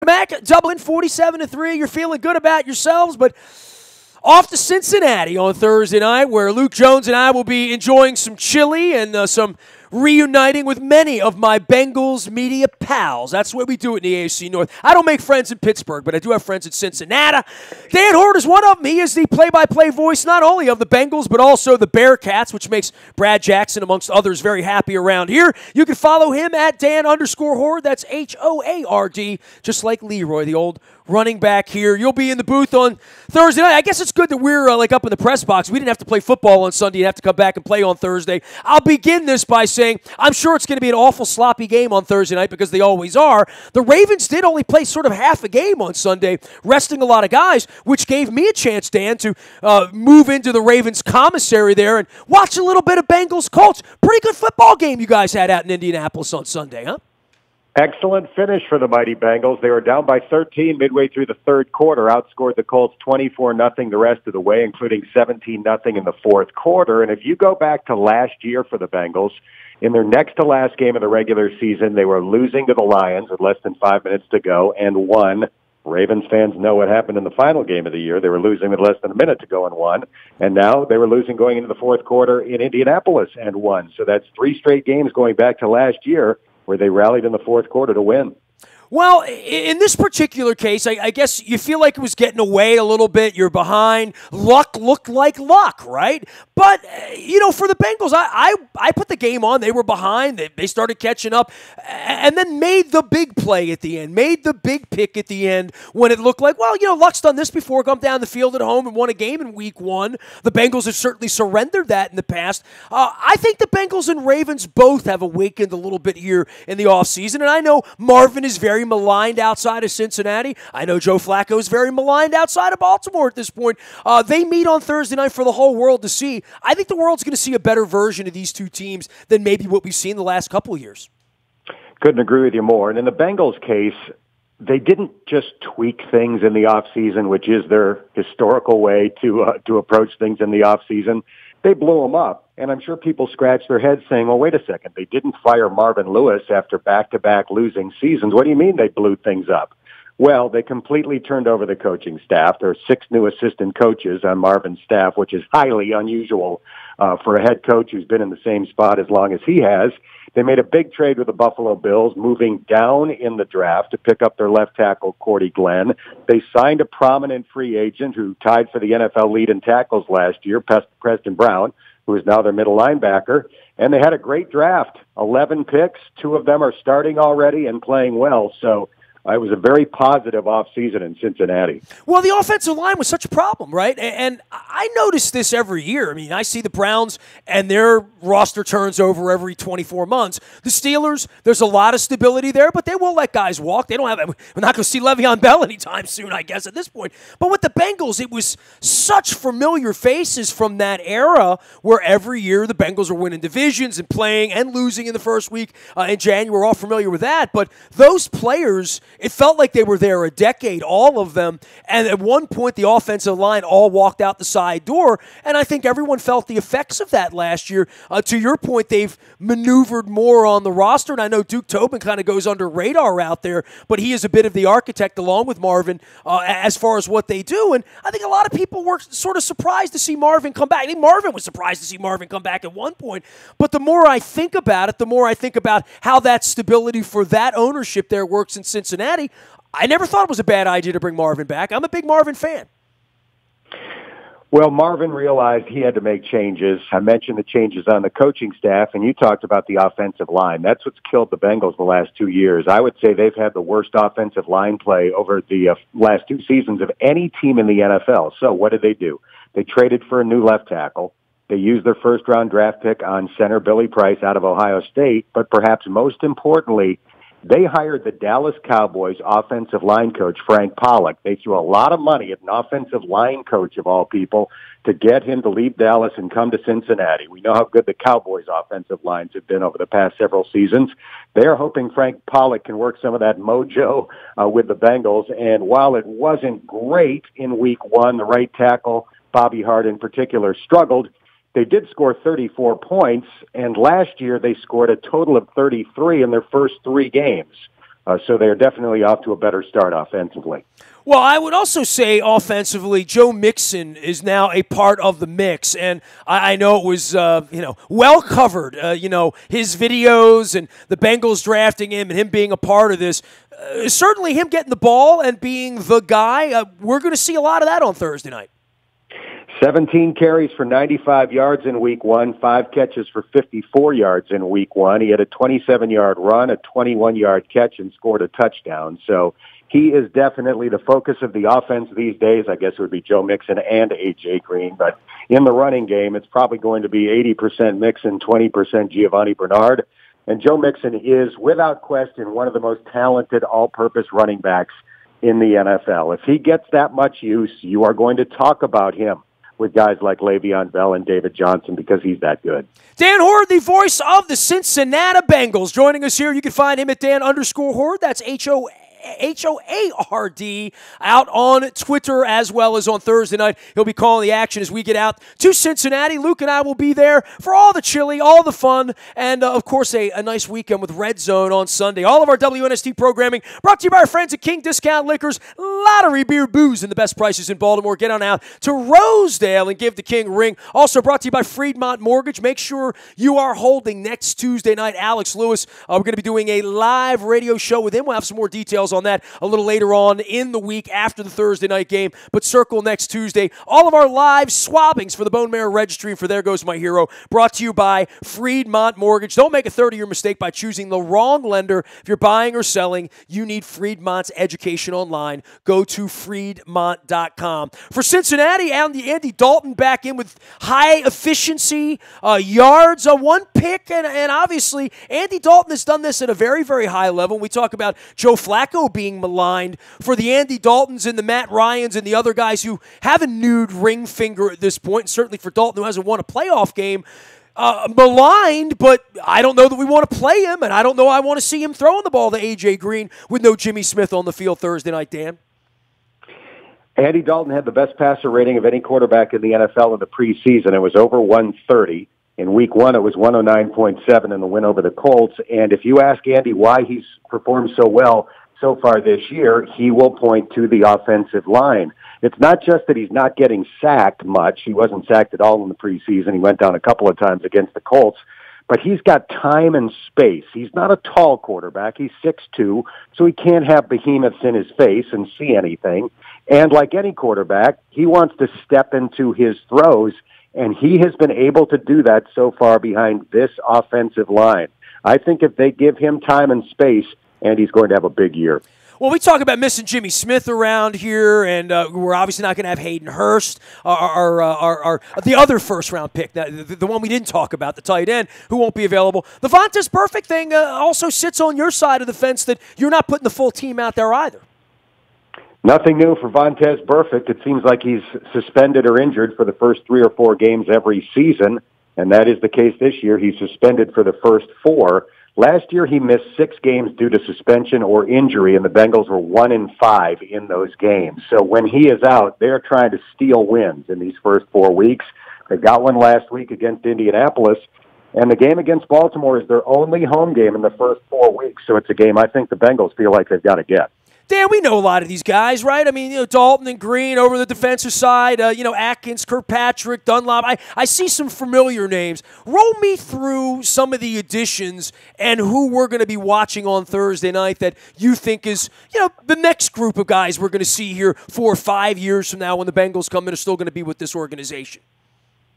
Mac, double in 47-3. You're feeling good about yourselves, but off to Cincinnati on Thursday night, where Luke Jones and I will be enjoying some chili and some reuniting with many of my Bengals media pals. That's what we do in the AFC North. I don't make friends in Pittsburgh, but I do have friends in Cincinnati. Dan Hoard is one of them. He is the play-by-play voice not only of the Bengals, but also the Bearcats, which makes Brad Jackson, amongst others, very happy around here. You can follow him at Dan_Hoard. That's Hoard, just like Leroy, the old running back here. You'll be in the booth on Thursday night. I guess it's good that we're up in the press box. We didn't have to play football on Sunday and have to come back and play on Thursday. I'll begin this by saying I'm sure it's going to be an awful sloppy game on Thursday night because they always are. The Ravens did only play sort of half a game on Sunday, resting a lot of guys, which gave me a chance, Dan, to move into the Ravens commissary there and watch a little bit of Bengals-Colts. Pretty good football game you guys had out in Indianapolis on Sunday, huh? Excellent finish for the mighty Bengals. They were down by 13 midway through the third quarter, outscored the Colts 24-0 the rest of the way, including 17-0 in the fourth quarter. And if you go back to last year for the Bengals, in their next to last game of the regular season, they were losing to the Lions with less than 5 minutes to go and won. Ravens fans know what happened in the final game of the year. They were losing with less than a minute to go and won. And now they were losing going into the fourth quarter in Indianapolis and won. So that's 3 straight games going back to last year where they rallied in the fourth quarter to win. Well, in this particular case, I guess you feel like it was getting away a little bit. You're behind. Luck looked like luck, right? But, for the Bengals, I put the game on. They were behind. They started catching up and then made the big play at the end, made the big pick at the end when it looked like, Luck's done this before, come down the field at home and won a game in week 1. The Bengals have certainly surrendered that in the past. I think the Bengals and Ravens both have awakened a little bit here in the offseason, and I know Marvin is very maligned outside of Cincinnati. I know Joe Flacco is very maligned outside of Baltimore at this point. They meet on Thursday night for the whole world to see. I think the world's going to see a better version of these two teams than maybe what we've seen the last couple of years. Couldn't agree with you more. And in the Bengals case, they didn't just tweak things in the offseason, which is their historical way to approach things in the offseason. They blew them up. And I'm sure people scratch their heads saying, well, wait a second, they didn't fire Marvin Lewis after back-to-back losing seasons. What do you mean they blew things up? Well, they completely turned over the coaching staff. There are 6 new assistant coaches on Marvin's staff, which is highly unusual for a head coach who's been in the same spot as long as he has. They made a big trade with the Buffalo Bills, moving down in the draft to pick up their left tackle, Cordy Glenn. They signed a prominent free agent who tied for the NFL lead in tackles last year, Preston Brown, who is now their middle linebacker. And they had a great draft, 11 picks. 2 of them are starting already and playing well. So it was a very positive offseason in Cincinnati. Well, the offensive line was such a problem, right? And I notice this every year. I mean, I see the Browns and their roster turns over every 24 months. The Steelers, there's a lot of stability there, but they will let guys walk. We're not going to see Le'Veon Bell anytime soon, I guess, at this point. But with the Bengals, it was such familiar faces from that era where every year the Bengals were winning divisions and playing and losing in the first week in January. We're all familiar with that. But those players, it felt like they were there a decade, all of them. And at one point, the offensive line all walked out the side door. And I think everyone felt the effects of that last year. To your point, they've maneuvered more on the roster. And I know Duke Tobin kind of goes under radar out there, but he is a bit of the architect along with Marvin as far as what they do. And I think a lot of people were sort of surprised to see Marvin come back. I think Marvin was surprised to see Marvin come back at one point. But the more I think about it, the more I think about how that stability for that ownership there works in Cincinnati. I never thought it was a bad idea to bring Marvin back. I'm a big Marvin fan. Well, Marvin realized he had to make changes. I mentioned the changes on the coaching staff, and you talked about the offensive line. That's what's killed the Bengals the last 2 years. I would say they've had the worst offensive line play over the last 2 seasons of any team in the NFL. So what did they do? They traded for a new left tackle. They used their first-round draft pick on center Billy Price out of Ohio State. But perhaps most importantly, they hired the Dallas Cowboys offensive line coach, Frank Pollock. They threw a lot of money at an offensive line coach, of all people, to get him to leave Dallas and come to Cincinnati. We know how good the Cowboys' offensive lines have been over the past several seasons. They're hoping Frank Pollock can work some of that mojo with the Bengals. And while it wasn't great in week 1, the right tackle, Bobby Hart in particular, struggled. They did score 34 points, and last year they scored a total of 33 in their first 3 games. So they're definitely off to a better start offensively. Well, I would also say offensively, Joe Mixon is now a part of the mix, and I know it was well covered. His videos and the Bengals drafting him and him being a part of this. Certainly, him getting the ball and being the guy. We're going to see a lot of that on Thursday night. 17 carries for 95 yards in Week 1, 5 catches for 54 yards in Week 1. He had a 27-yard run, a 21-yard catch, and scored a touchdown. So he is definitely the focus of the offense these days. I guess it would be Joe Mixon and A.J. Green. But in the running game, it's probably going to be 80% Mixon, 20% Giovanni Bernard. And Joe Mixon is, without question, one of the most talented all-purpose running backs in the NFL. If he gets that much use, you are going to talk about him with guys like Le'Veon Bell and David Johnson because he's that good. Dan Hoard, the voice of the Cincinnati Bengals, joining us here. You can find him at Dan_Hoard. That's Hoard out on Twitter as well as on Thursday night. He'll be calling the action as we get out to Cincinnati. Luke and I will be there for all the chili, all the fun, and of course a nice weekend with Red Zone on Sunday. All of our WNST programming brought to you by our friends at King Discount Liquors, lottery, beer, booze, and the best prices in Baltimore. Get on out to Rosedale and give the King a ring. Also brought to you by Freedmont Mortgage. Make sure you are holding next Tuesday night. Alex Lewis, we're going to be doing a live radio show with him. We'll have some more details on that a little later on in the week after the Thursday night game, but circle next Tuesday. All of our live swabbings for the Bone Marrow Registry and for There Goes My Hero, brought to you by Freedmont Mortgage. Don't make a 30-year mistake by choosing the wrong lender. If you're buying or selling, you need Freedmont's education online. Go to Freedmont.com. For Cincinnati, Andy Dalton back in with high efficiency, yards, one pick, and obviously Andy Dalton has done this at a very, very high level. We talk about Joe Flacco being maligned. For the Andy Daltons and the Matt Ryans and the other guys who have a nude ring finger at this point, and certainly for Dalton who hasn't won a playoff game, maligned, but I don't know that we want to play him, and I don't know I want to see him throwing the ball to A.J. Green with no Jimmy Smith on the field Thursday night, Dan. Andy Dalton had the best passer rating of any quarterback in the NFL in the preseason. It was over 130. In Week 1, it was 109.7 in the win over the Colts. And if you ask Andy why he's performed so well so far this year, he will point to the offensive line. It's not just that he's not getting sacked much. He wasn't sacked at all in the preseason. He went down a couple of times against the Colts. But he's got time and space. He's not a tall quarterback. He's 6'2", so he can't have behemoths in his face and see anything. And like any quarterback, he wants to step into his throws, and he has been able to do that so far behind this offensive line. I think if they give him time and space, Andy's going to have a big year. Well, we talk about missing Jimmy Smith around here, and we're obviously not going to have Hayden Hurst, our the other first-round pick, the one we didn't talk about, the tight end, who won't be available. The Vontaze Burfict thing also sits on your side of the fence that you're not putting the full team out there either. Nothing new for Vontaze Burfict. It seems like he's suspended or injured for the first 3 or 4 games every season, and that is the case this year. He's suspended for the first 4. Last year, he missed 6 games due to suspension or injury, and the Bengals were 1-5 in those games. So when he is out, they're trying to steal wins in these first 4 weeks. They got one last week against Indianapolis, and the game against Baltimore is their only home game in the first 4 weeks. So it's a game I think the Bengals feel like they've got to get. Dan, we know a lot of these guys, right? I mean, Dalton and Green over the defensive side, Atkins, Kirkpatrick, Dunlop. I see some familiar names. Roll me through some of the additions and who we're going to be watching on Thursday night that you think is, the next group of guys we're going to see here 4 or 5 years from now when the Bengals come in are still going to be with this organization.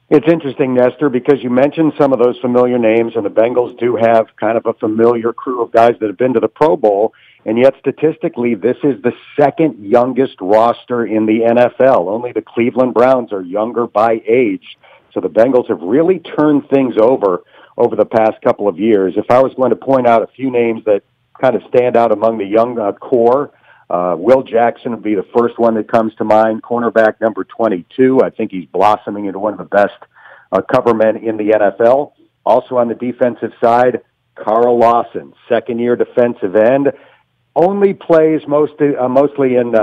It's interesting, Nestor, because you mentioned some of those familiar names, and the Bengals do have kind of a familiar crew of guys that have been to the Pro Bowl. And yet, statistically, this is the second youngest roster in the NFL. Only the Cleveland Browns are younger by age. So the Bengals have really turned things over the past couple of years. If I was going to point out a few names that kind of stand out among the young core, Will Jackson would be the first one that comes to mind, cornerback number 22. I think he's blossoming into one of the best cover men in the NFL. Also on the defensive side, Carl Lawson, second-year defensive end. Only plays mostly in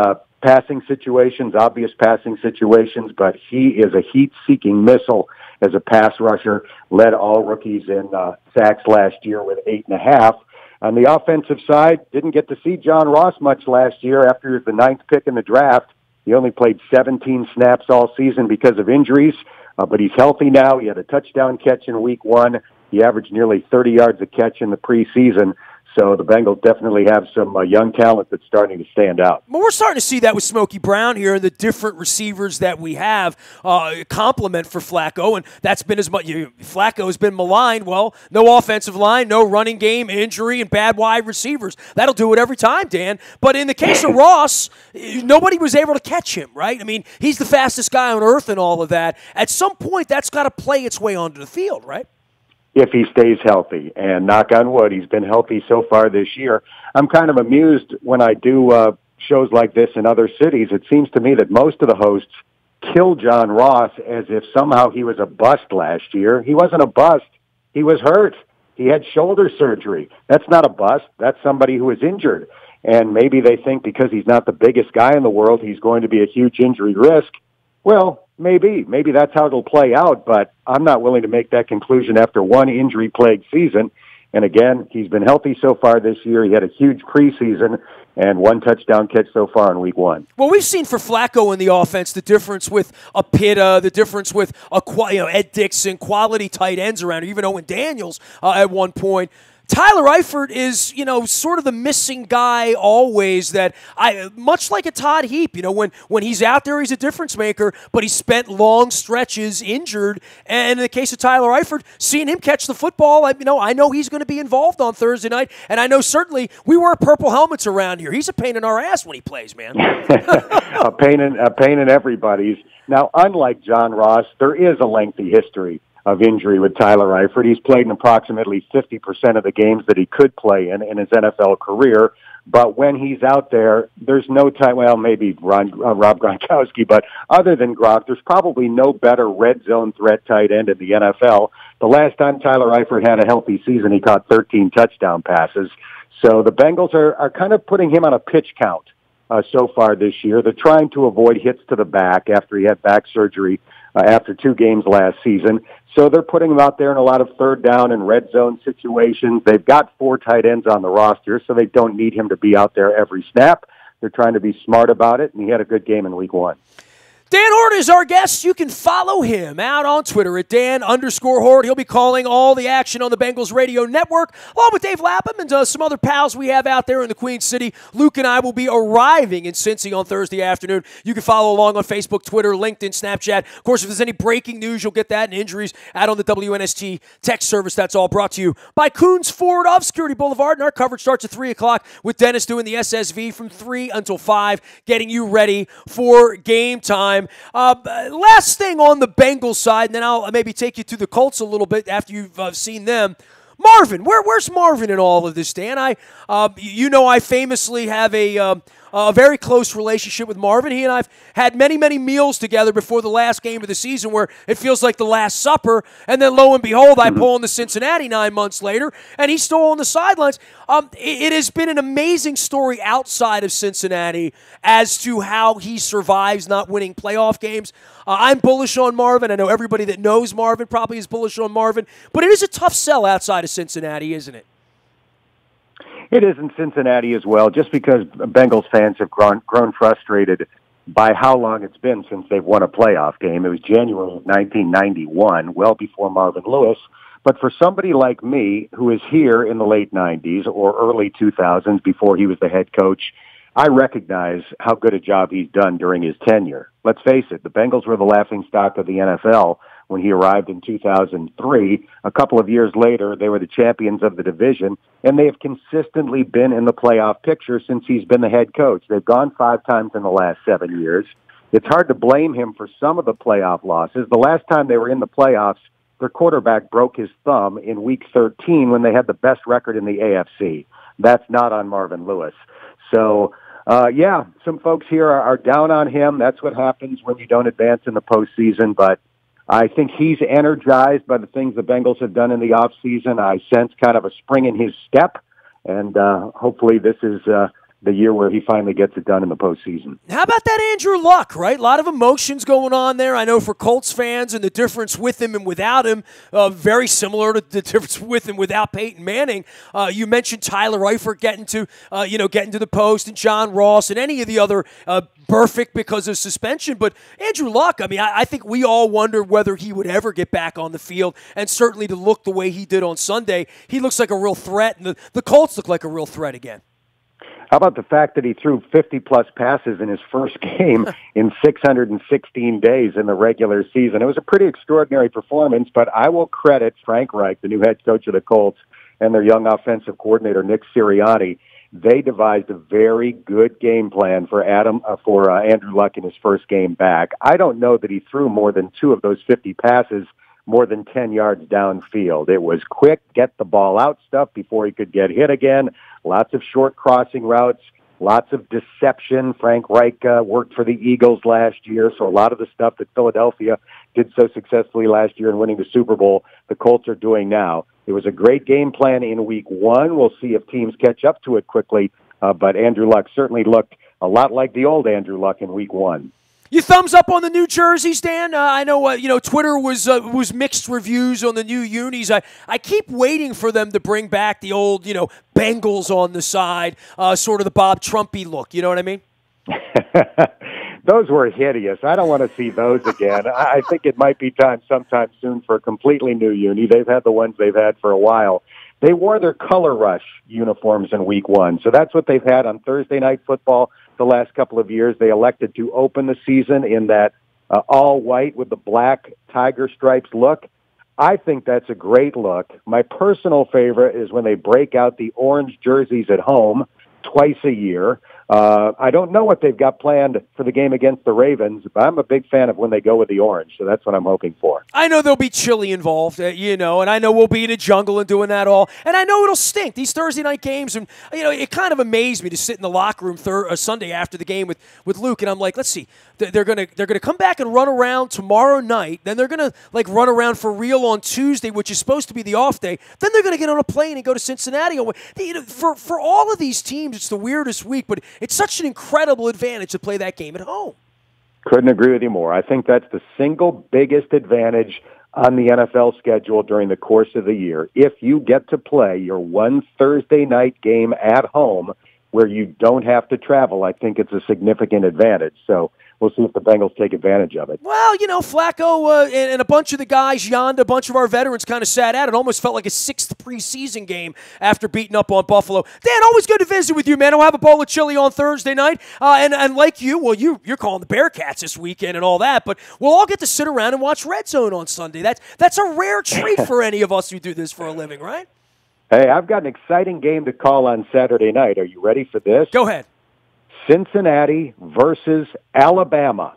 passing situations, obvious passing situations, but he is a heat-seeking missile as a pass rusher, led all rookies in sacks last year with 8.5. On the offensive side, didn't get to see John Ross much last year after he was the 9th pick in the draft. He only played 17 snaps all season because of injuries, but he's healthy now. He had a touchdown catch in week 1. He averaged nearly 30 yards a catch in the preseason. So the Bengals definitely have some young talent that's starting to stand out. Well, we're starting to see that with Smokey Brown here and the different receivers that we have complement for Flacco, and that's been as much. Flacco has been maligned. Well, no offensive line, no running game, injury, and bad wide receivers. That'll do it every time, Dan. But in the case of Ross, nobody was able to catch him, right? I mean, he's the fastest guy on earth and all of that. At some point, that's got to play its way onto the field, right? If he stays healthy, and knock on wood, he's been healthy so far this year. I'm kind of amused when I do shows like this in other cities. It seems to me that most of the hosts kill John Ross as if somehow he was a bust last year. He wasn't a bust. He was hurt. He had shoulder surgery. That's not a bust. That's somebody who was injured. And maybe they think because he's not the biggest guy in the world, he's going to be a huge injury risk. Well, maybe that's how it'll play out, but I'm not willing to make that conclusion after one injury-plagued season. And again, he's been healthy so far this year. He had a huge preseason and 1 touchdown catch so far in week 1. Well, we've seen for Flacco in the offense the difference with a Pitta, the difference with Ed Dixon, quality tight ends around here, even Owen Daniels at one point. Tyler Eifert is, sort of the missing guy always that much like a Todd Heap, when he's out there, he's a difference maker, but he spent long stretches injured. And in the case of Tyler Eifert, seeing him catch the football, I know he's going to be involved on Thursday night. And I know certainly we wear purple helmets around here. He's a pain in our ass when he plays, man. a pain in everybody's. Now, unlike John Ross, there is a lengthy history of injury with Tyler Eifert. He's played in approximately 50% of the games that he could play in his NFL career. But when he's out there, there's no time. Well, maybe Rob Gronkowski, but other than Gronk, there's probably no better red zone threat tight end in the NFL. The last time Tyler Eifert had a healthy season, he caught 13 touchdown passes. So the Bengals are kind of putting him on a pitch count so far this year. They're trying to avoid hits to the back after he had back surgery after 2 games last season. So they're putting him out there in a lot of third down and red zone situations. They've got 4 tight ends on the roster, so they don't need him to be out there every snap. They're trying to be smart about it, and he had a good game in week 1. Dan Hoard is our guest. You can follow him out on Twitter at Dan_Hoard. He'll be calling all the action on the Bengals radio network, along with Dave Lapham and some other pals we have out there in the Queen City. Luke and I will be arriving in Cincy on Thursday afternoon. You can follow along on Facebook, Twitter, LinkedIn, Snapchat. Of course, if there's any breaking news, you'll get that, and injuries out on the WNST text service. That's all brought to you by Coons Ford of Security Boulevard. And our coverage starts at 3 o'clock with Dennis doing the SSV from 3 until 5, getting you ready for game time. Last thing on the Bengals side, and then I'll maybe take you to the Colts a little bit after you've seen them. Marvin, where's Marvin in all of this, Dan? I famously have a very close relationship with Marvin. He and I've had many, many meals together before the last game of the season where it feels like the Last Supper, and then lo and behold, I pull in the Cincinnati 9 months later, and he's still on the sidelines. It has been an amazing story outside of Cincinnati as to how he survives not winning playoff games. I'm bullish on Marvin. I know everybody that knows Marvin probably is bullish on Marvin, but it is a tough sell outside of Cincinnati, isn't it? It is in Cincinnati as well, just because Bengals fans have grown frustrated by how long it's been since they've won a playoff game. It was January of 1991, well before Marvin Lewis. But for somebody like me, who is here in the late 90s or early 2000s before he was the head coach, I recognize how good a job he's done during his tenure. Let's face it, the Bengals were the laughingstock of the NFL when he arrived in 2003. A couple of years later, they were the champions of the division, and they have consistently been in the playoff picture since he's been the head coach. They've gone 5 times in the last 7 years. It's hard to blame him for some of the playoff losses. The last time they were in the playoffs, their quarterback broke his thumb in Week 13 when they had the best record in the AFC. That's not on Marvin Lewis. So, some folks here are down on him. That's what happens when you don't advance in the postseason, but I think he's energized by the things the Bengals have done in the offseason. I sense kind of a spring in his step, and hopefully this is the year where he finally gets it done in the postseason. How about that Andrew Luck, right? A lot of emotions going on there. I know for Colts fans, and the difference with him and without him, very similar to the difference with him without Peyton Manning. You mentioned Tyler Eifert getting to the post, and John Ross, and any of the other Burfict because of suspension. But Andrew Luck, I mean, I think we all wondered whether he would ever get back on the field, and certainly to look the way he did on Sunday, he looks like a real threat, and the Colts look like a real threat again. How about the fact that he threw 50-plus passes in his first game in 616 days in the regular season? It was a pretty extraordinary performance, but I will credit Frank Reich, the new head coach of the Colts, and their young offensive coordinator, Nick Sirianni. They devised a very good game plan for Andrew Luck in his first game back. I don't know that he threw more than 2 of those 50 passes more than 10 yards downfield. It was quick, get the ball out stuff before he could get hit again. Lots of short crossing routes, lots of deception. Frank Reich worked for the Eagles last year, so a lot of the stuff that Philadelphia did so successfully last year in winning the Super Bowl, the Colts are doing now. It was a great game plan in week 1. We'll see if teams catch up to it quickly, but Andrew Luck certainly looked a lot like the old Andrew Luck in week 1. You thumbs up on the new jerseys, Dan? I know, Twitter was mixed reviews on the new unis. I keep waiting for them to bring back the old, Bengals on the side, sort of the Bob Trumpy look. You know what I mean? Those were hideous. I don't want to see those again. I think it might be time sometime soon for a completely new uni. They've had the ones they've had for a while. They wore their Color Rush uniforms in week 1, so that's what they've had on Thursday Night Football the last couple of years. They elected to open the season in that all white with the black tiger stripes look. I think that's a great look. My personal favorite is when they break out the orange jerseys at home twice a year. I don't know what they've got planned for the game against the Ravens, but I'm a big fan of when they go with the orange, so that's what I'm hoping for. I know there'll be chili involved, and I know we'll be in a jungle and doing that all, and I know it'll stink. These Thursday night games, and it kind of amazed me to sit in the locker room Sunday after the game with Luke, and I'm like, let's see, they're gonna come back and run around tomorrow night, then they're gonna run around for real on Tuesday, which is supposed to be the off day, then they're gonna get on a plane and go to Cincinnati. For all of these teams, it's the weirdest week, but it's such an incredible advantage to play that game at home. Couldn't agree with you more. I think that's the single biggest advantage on the NFL schedule during the course of the year. If you get to play your one Thursday night game at home where you don't have to travel, I think it's a significant advantage. So we'll see if the Bengals take advantage of it. Well, Flacco and a bunch of the guys, a bunch of our veterans kind of sat out. It almost felt like a 6th preseason game after beating up on Buffalo. Dan, always good to visit with you, man. I'll have a bowl of chili on Thursday night. And like you, well, you're calling the Bearcats this weekend and all that, but we'll all get to sit around and watch Red Zone on Sunday. That's a rare treat for any of us who do this for a living, right? Hey, I've got an exciting game to call on Saturday night. Are you ready for this? Go ahead. Cincinnati versus Alabama.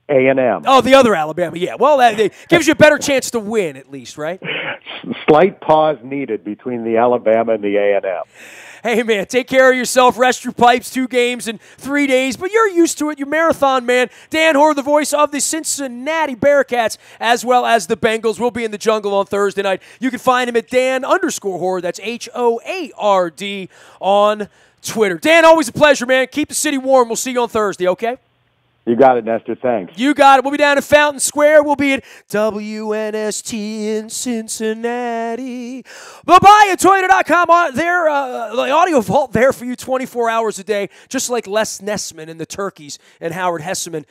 A&M. Oh, the other Alabama, yeah. Well, that gives you a better chance to win, at least, right? Slight pause needed between the Alabama and the A&M. Hey, man, take care of yourself. Rest your pipes. 2 games in 3 days. But you're used to it. You're marathon, man. Dan Hoard, the voice of the Cincinnati Bearcats, as well as the Bengals. We'll be in the jungle on Thursday night. You can find him at Dan_Hoard. That's HOARD on Twitter. Dan, always a pleasure, man. Keep the city warm. We'll see you on Thursday, okay? You got it, Nestor. Thanks. You got it. We'll be down at Fountain Square. We'll be at WNST in Cincinnati. BuyAToyota.com. There, the audio vault there for you 24 hours a day, just like Les Nessman and the Turkeys and Howard Hesseman.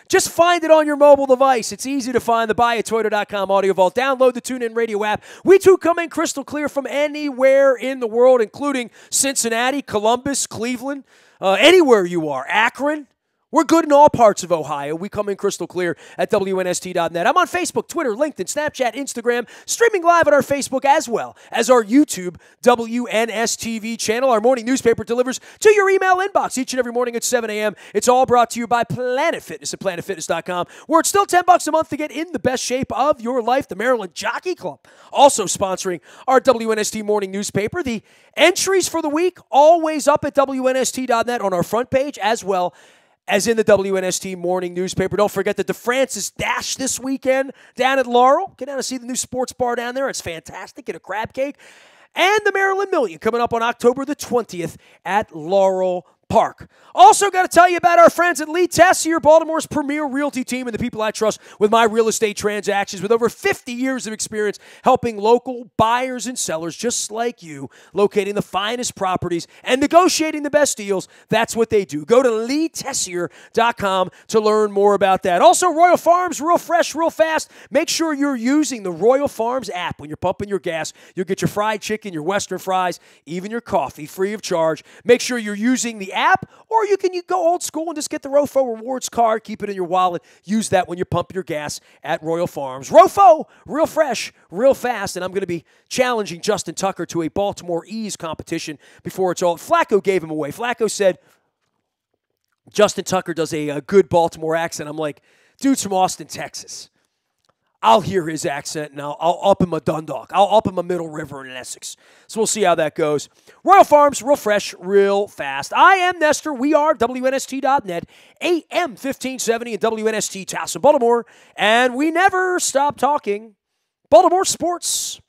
Just find it on your mobile device. It's easy to find the BuyAToyota.com audio vault. Download the TuneIn Radio app. We too come in crystal clear from anywhere in the world, including Cincinnati, Columbus, Cleveland, anywhere you are, Akron. We're good in all parts of Ohio. We come in crystal clear at WNST.net. I'm on Facebook, Twitter, LinkedIn, Snapchat, Instagram, streaming live on our Facebook as well as our YouTube WNSTV channel. Our morning newspaper delivers to your email inbox each and every morning at 7 a.m. It's all brought to you by Planet Fitness at PlanetFitness.com, where it's still $10 a month to get in the best shape of your life. The Maryland Jockey Club also sponsoring our WNST morning newspaper. The entries for the week always up at WNST.net on our front page as well as in the WNST morning newspaper. Don't forget that the Francis Dash this weekend down at Laurel. Get down to see the new sports bar down there. It's fantastic. Get a crab cake. and the Maryland Million coming up on October the 20th at Laurel Park. Also got to tell you about our friends at Lee Tessier, Baltimore's premier realty team and the people I trust with my real estate transactions with over 50 years of experience helping local buyers and sellers just like you locating the finest properties and negotiating the best deals. That's what they do. Go to leetessier.com to learn more about that. Also, Royal Farms, real fresh, real fast. Make sure you're using the Royal Farms app when you're pumping your gas. You'll get your fried chicken, your Western fries, even your coffee free of charge. Make sure you're using the app, or you go old school and just get the ROFO Rewards card, keep it in your wallet, use that when you're pumping your gas at Royal Farms. ROFO, real fresh, real fast, and I'm going to be challenging Justin Tucker to a Baltimore Ease competition before it's all. Flacco gave him away. Flacco said Justin Tucker does a good Baltimore accent. I'm like, dude's from Austin, Texas. I'll hear his accent, and I'll up him a Dundalk. I'll up him a Middle River in Essex. So we'll see how that goes. Royal Farms, real fresh, real fast. I am Nestor. We are WNST.net, AM 1570 and WNST Towson, Baltimore. And we never stop talking Baltimore sports.